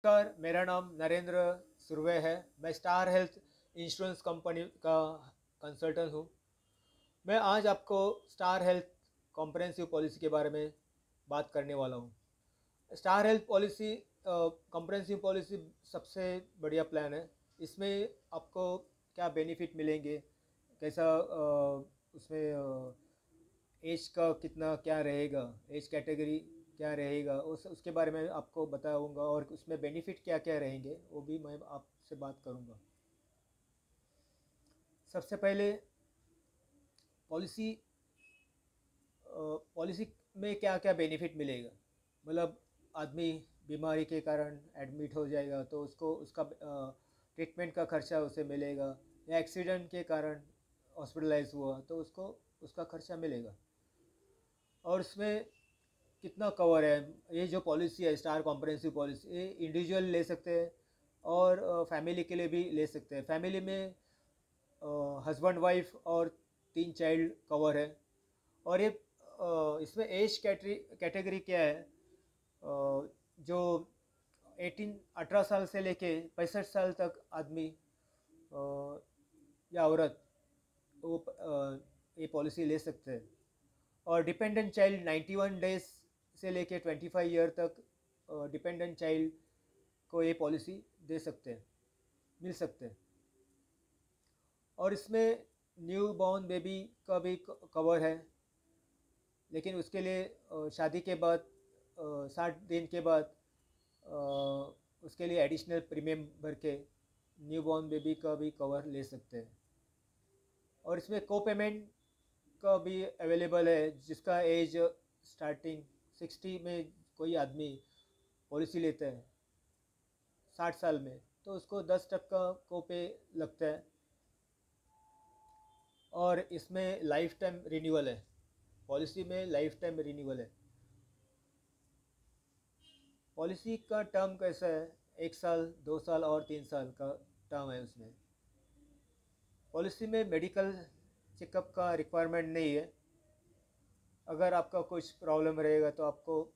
नमस्कार, मेरा नाम नरेंद्र सुरवे है। मैं स्टार हेल्थ इंश्योरेंस कंपनी का कंसल्टेंट हूँ। मैं आज आपको स्टार हेल्थ कॉम्प्रहेंसिव पॉलिसी के बारे में बात करने वाला हूँ। Star health policy comprehensive policy सबसे बढ़िया प्लान है। इसमें आपको क्या बेनिफिट मिलेंगे, कैसा उसमें एज का कितना क्या रहेगा, एज कैटेगरी क्या रहेगा, उसके बारे में आपको बताऊंगा और उसमें बेनिफिट क्या क्या रहेंगे वो भी मैं आपसे बात करूंगा। सबसे पहले पॉलिसी पॉलिसी में क्या क्या बेनिफिट मिलेगा। मतलब आदमी बीमारी के कारण एडमिट हो जाएगा तो उसको उसका ट्रीटमेंट का खर्चा उसे मिलेगा, या एक्सीडेंट के कारण हॉस्पिटलाइज हुआ तो उसको उसका खर्चा मिलेगा। और उसमें कितना कवर है, ये जो पॉलिसी है स्टार कॉम्प्रहेंसिव पॉलिसी, ये इंडिविजुअल ले सकते हैं और फैमिली के लिए भी ले सकते हैं। फैमिली में हस्बैंड वाइफ और 3 चाइल्ड कवर है। और ये इसमें एज कैटेगरी क्या है, जो 18 साल से लेके 65 साल तक आदमी या औरत वो ये पॉलिसी ले सकते हैं। और डिपेंडेंट चाइल्ड 91 डेज से लेके 25 ईयर तक डिपेंडेंट चाइल्ड को ये पॉलिसी दे सकते हैं, मिल सकते हैं। और इसमें न्यू बॉर्न बेबी का भी कवर है, लेकिन उसके लिए शादी के बाद 60 दिन के बाद उसके लिए एडिशनल प्रीमियम भर के न्यू बॉर्न बेबी का भी कवर ले सकते हैं। और इसमें को पेमेंट का भी अवेलेबल है, जिसका एज स्टार्टिंग 60 में कोई आदमी पॉलिसी लेता है 60 साल में तो उसको 10% को पे लगता है। और इसमें लाइफ टाइम रिन्यूअल है, पॉलिसी में लाइफ टाइम रिन्यूअल है। पॉलिसी का टर्म कैसा है, 1 साल, 2 साल और 3 साल का टर्म है उसमें। पॉलिसी में मेडिकल चेकअप का रिक्वायरमेंट नहीं है। अगर आपका कुछ प्रॉब्लम रहेगा तो आपको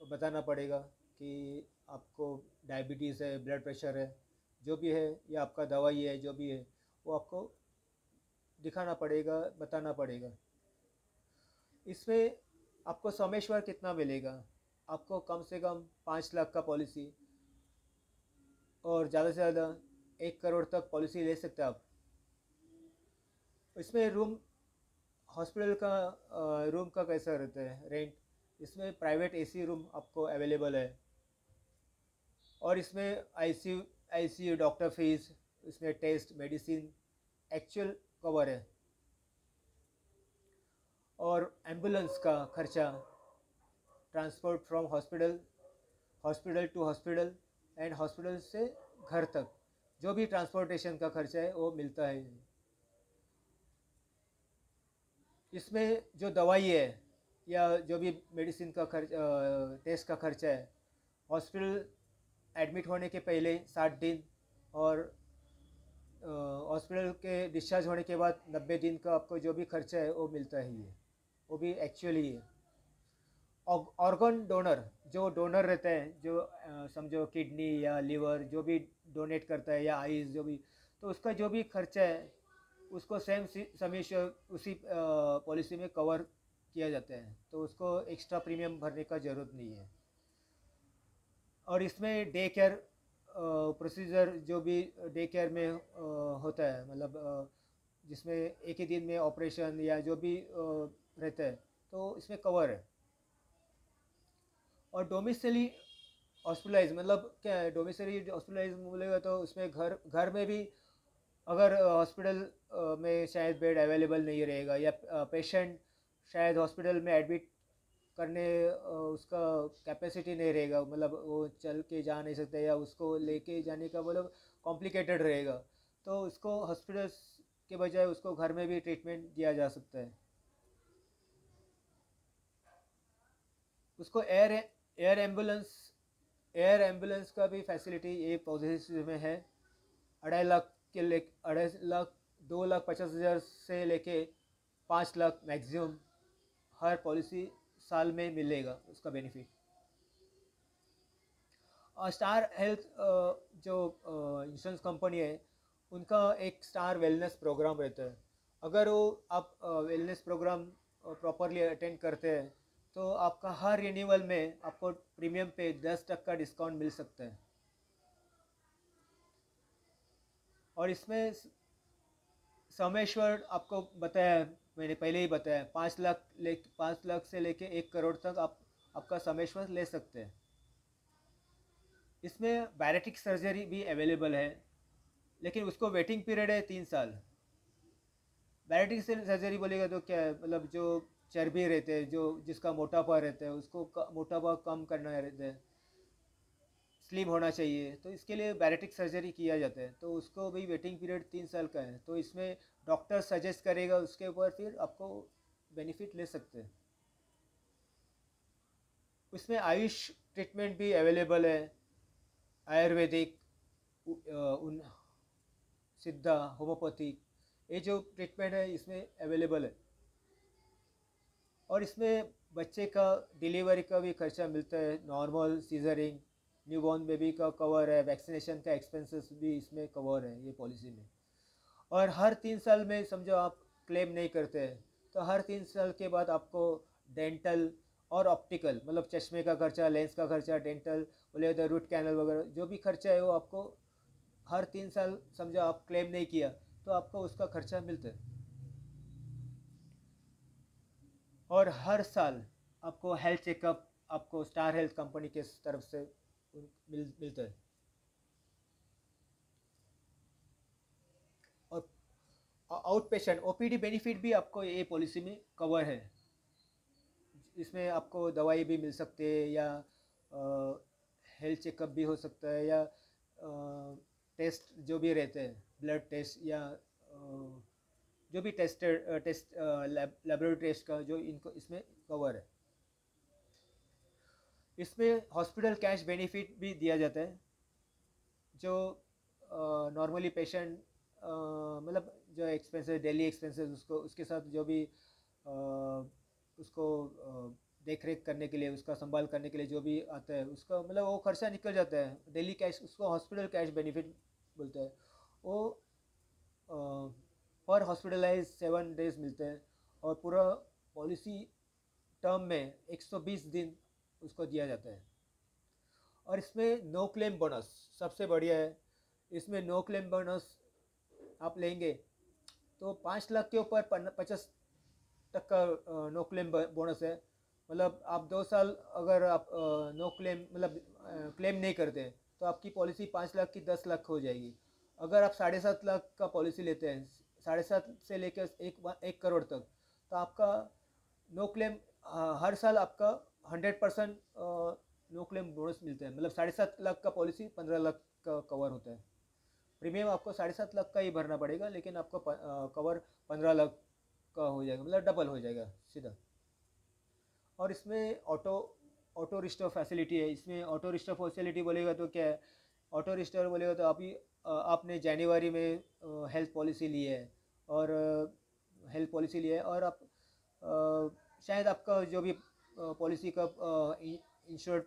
बताना पड़ेगा कि आपको डायबिटीज़ है, ब्लड प्रेशर है, जो भी है, या आपका दवाई है, जो भी है वो आपको दिखाना पड़ेगा, बताना पड़ेगा। इसमें आपको समेश्वर कितना मिलेगा, आपको कम से कम 5 लाख का पॉलिसी और ज़्यादा से ज़्यादा 1 करोड़ तक पॉलिसी ले सकते हैं आप। इसमें रूम, हॉस्पिटल का रूम का कैसा रहता है रेंट, इसमें प्राइवेट एसी रूम आपको अवेलेबल है। और इसमें आईसीयू डॉक्टर फीस, इसमें टेस्ट मेडिसिन एक्चुअल कवर है। और एम्बुलेंस का खर्चा, transport from hospital, hospital to hospital and hospital से घर तक, जो भी ट्रांसपोर्टेशन का खर्चा है वो मिलता है। इसमें जो दवाई है या जो भी मेडिसिन का खर्च, टेस्ट का खर्चा है, हॉस्पिटल एडमिट होने के पहले 60 दिन और हॉस्पिटल के डिस्चार्ज होने के बाद 90 दिन का आपको जो भी खर्चा है वो मिलता ही है, वो भी एक्चुअली है। ऑर्गन डोनर, जो डोनर रहता है, जो समझो किडनी या लीवर जो भी डोनेट करता है, या आईज जो भी, तो उसका जो भी खर्चा है उसको सेम समेशन उसी पॉलिसी में कवर किया जाता है, तो उसको एक्स्ट्रा प्रीमियम भरने का ज़रूरत नहीं है। और इसमें डे केयर प्रोसीजर, जो भी डे केयर में होता है, मतलब जिसमें एक ही दिन में ऑपरेशन या जो भी रहता है, तो इसमें कवर है। और डोमिसली हॉस्पिटलाइज मतलब क्या है, डोमिसली हॉस्पिटलाइज बोलेगा तो उसमें घर घर में भी अगर हॉस्पिटल में शायद बेड अवेलेबल नहीं रहेगा, या पेशेंट शायद हॉस्पिटल में एडमिट करने उसका कैपेसिटी नहीं रहेगा, मतलब वो चल के जा नहीं सकता, या उसको लेके जाने का मतलब कॉम्प्लिकेटेड रहेगा, तो उसको हॉस्पिटल के बजाय उसको घर में भी ट्रीटमेंट दिया जा सकता है। उसको एयर एम्बुलेंस का भी फैसिलिटी ये पॉलिसी में है। 2.5 लाख के ले 2.5 लाख, 2,50,000 से लेके 5 लाख मैक्सिमम हर पॉलिसी साल में मिलेगा उसका बेनिफिट। स्टार हेल्थ जो इंश्योरेंस कंपनी है, उनका एक स्टार वेलनेस प्रोग्राम रहता है। अगर वो आप वेलनेस प्रोग्राम प्रॉपरली अटेंड करते हैं तो आपका हर रिन्यूअल में आपको प्रीमियम पे 10% का डिस्काउंट मिल सकता है। और इसमें सोमेश्वर आपको बताया, मैंने पहले ही बताया, 5 लाख से लेके 1 करोड़ तक आप आपका सोमेश्वर ले सकते हैं। इसमें बैरेटिक सर्जरी भी अवेलेबल है, लेकिन उसको वेटिंग पीरियड है 3 साल। बैरेटिक सर्जरी बोलेगा तो क्या है, मतलब जो चर्बी रहते हैं, जो जिसका मोटापा रहता है, उसको मोटापा कम करना रहता है, स्लिम होना चाहिए, तो इसके लिए बैरेटिक सर्जरी किया जाता है। तो उसको भी वेटिंग पीरियड 3 साल का है। तो इसमें डॉक्टर सजेस्ट करेगा, उसके ऊपर फिर आपको बेनिफिट ले सकते हैं। उसमें आयुष ट्रीटमेंट भी अवेलेबल है, आयुर्वेदिक, उन सिद्धा, होम्योपैथिक, ये जो ट्रीटमेंट है इसमें अवेलेबल है। और इसमें बच्चे का डिलीवरी का भी खर्चा मिलता है, नॉर्मल, सीजरिंग, न्यूबॉर्न बेबी का कवर है, वैक्सीनेशन का एक्सपेंसेस भी इसमें कवर है ये पॉलिसी में। और हर 3 साल में समझो आप क्लेम नहीं करते हैं तो हर 3 साल के बाद आपको डेंटल और ऑप्टिकल, मतलब चश्मे का खर्चा, लेंस का खर्चा, डेंटल बोले तो रूट कैनल वगैरह जो भी खर्चा है वो आपको हर 3 साल समझो आप क्लेम नहीं किया तो आपको उसका खर्चा मिलता है। और हर साल आपको हेल्थ चेकअप आपको स्टार हेल्थ कंपनी के तरफ से मिलता है। और आउट पेशेंट ओपीडी बेनिफिट भी आपको ये पॉलिसी में कवर है। इसमें आपको दवाई भी मिल सकती है, या हेल्थ चेकअप भी हो सकता है, या टेस्ट जो भी रहते हैं, ब्लड टेस्ट या जो भी टेस्ट लेबोरेटरी टेस्ट का जो इनको इसमें कवर है। इसमें हॉस्पिटल कैश बेनिफिट भी दिया जाता है। जो नॉर्मली पेशेंट मतलब जो एक्सपेंसेस, डेली एक्सपेंसेस, उसको उसके साथ जो भी उसको देख रेख करने के लिए, उसका संभाल करने के लिए जो भी आता है, उसका मतलब वो खर्चा निकल जाता है, डेली कैश, उसको हॉस्पिटल कैश बेनिफिट बोलते हैं। वो पर हॉस्पिटलाइज 7 डेज मिलते हैं, और पूरा पॉलिसी टर्म में 120 दिन उसको दिया जाता है। और इसमें नो क्लेम बोनस सबसे बढ़िया है। इसमें नो क्लेम बोनस आप लेंगे तो 5 लाख के ऊपर 50% का नो क्लेम बोनस है। मतलब आप 2 साल अगर आप नो क्लेम मतलब क्लेम नहीं करते तो आपकी पॉलिसी 5 लाख की 10 लाख हो जाएगी। अगर आप 7.5 लाख का पॉलिसी लेते हैं, 7.5 से लेकर 1 करोड़ तक, तो आपका नो क्लेम हर साल आपका 100% नो क्लेम बोनस मिलते हैं। मतलब 7.5 लाख का पॉलिसी 15 लाख का कवर होता है। प्रीमियम आपको 7.5 लाख का ही भरना पड़ेगा, लेकिन आपको कवर 15 लाख का हो जाएगा, मतलब डबल हो जाएगा सीधा। और इसमें ऑटो रिस्टोर फैसिलिटी है। इसमें ऑटो रिस्टोर फैसिलिटी बोलेगा तो क्या है, ऑटो रिस्टोर बोलेगा तो अभी आपने जनवरी में हेल्थ पॉलिसी ली है, और और आप शायद आपका जो भी पॉलिसी का इंश्योर्ड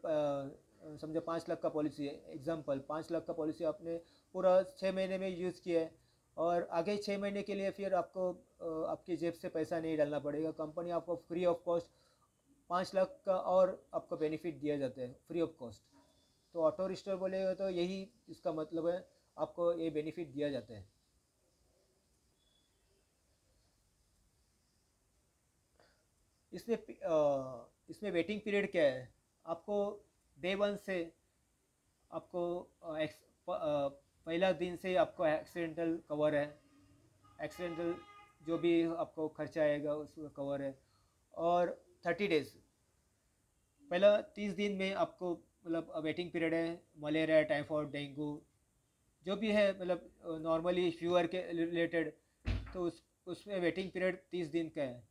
समझो 5 लाख का पॉलिसी है, एग्जांपल 5 लाख का पॉलिसी आपने पूरा 6 महीने में यूज़ किया है, और आगे 6 महीने के लिए फिर आपको आपकी जेब से पैसा नहीं डालना पड़ेगा, कंपनी आपको फ्री ऑफ कॉस्ट 5 लाख का और आपको बेनिफिट दिया जाता है फ्री ऑफ कॉस्ट। तो ऑटो रिस्टोर बोलेगा तो यही इसका मतलब है, आपको ये बेनिफिट दिया जाता है। इसमें इसमें वेटिंग पीरियड क्या है, आपको डे 1 से आपको पहला दिन से आपको एक्सीडेंटल कवर है, एक्सीडेंटल जो भी आपको खर्चा आएगा उसका कवर है। और 30 डेज, पहला 30 दिन में आपको मतलब वेटिंग पीरियड है, मलेरिया, टाइफाइड, डेंगू जो भी है, मतलब नॉर्मली फीवर के रिलेटेड, तो उसमें वेटिंग पीरियड 30 दिन का है।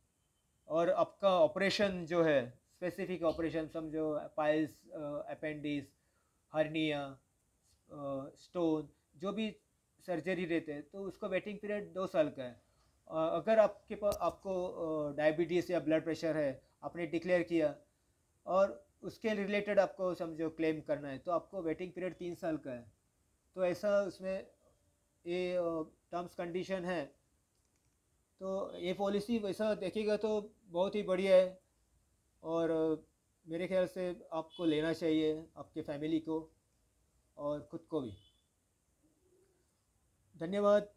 और आपका ऑपरेशन जो है, स्पेसिफिक ऑपरेशन समझो पाइल्स, अपेंडिस, हर्निया, स्टोन, जो भी सर्जरी रहते हैं, तो उसका वेटिंग पीरियड 2 साल का है। अगर आपको डायबिटीज़ या ब्लड प्रेशर है, आपने डिक्लेयर किया और उसके रिलेटेड आपको समझो क्लेम करना है तो आपको वेटिंग पीरियड 3 साल का है। तो ऐसा उसमें ये टर्म्स कंडीशन है। तो ये पॉलिसी वैसा देखेगा तो बहुत ही बढ़िया है, और मेरे ख्याल से आपको लेना चाहिए, आपके फैमिली को और ख़ुद को भी। धन्यवाद।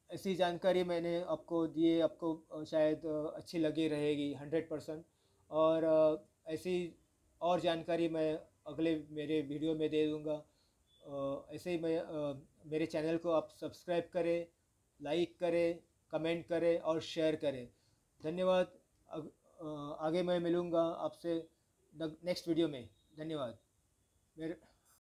ऐसी जानकारी मैंने आपको दी है, आपको शायद अच्छी लगी रहेगी 100%। और ऐसी और जानकारी मैं अगले मेरे वीडियो में दे दूँगा। ऐसे ही मैं मेरे चैनल को आप सब्सक्राइब करें, लाइक करें, कमेंट करें और शेयर करें। धन्यवाद। आगे मैं मिलूँगा आपसे नेक्स्ट वीडियो में। धन्यवाद। मेरे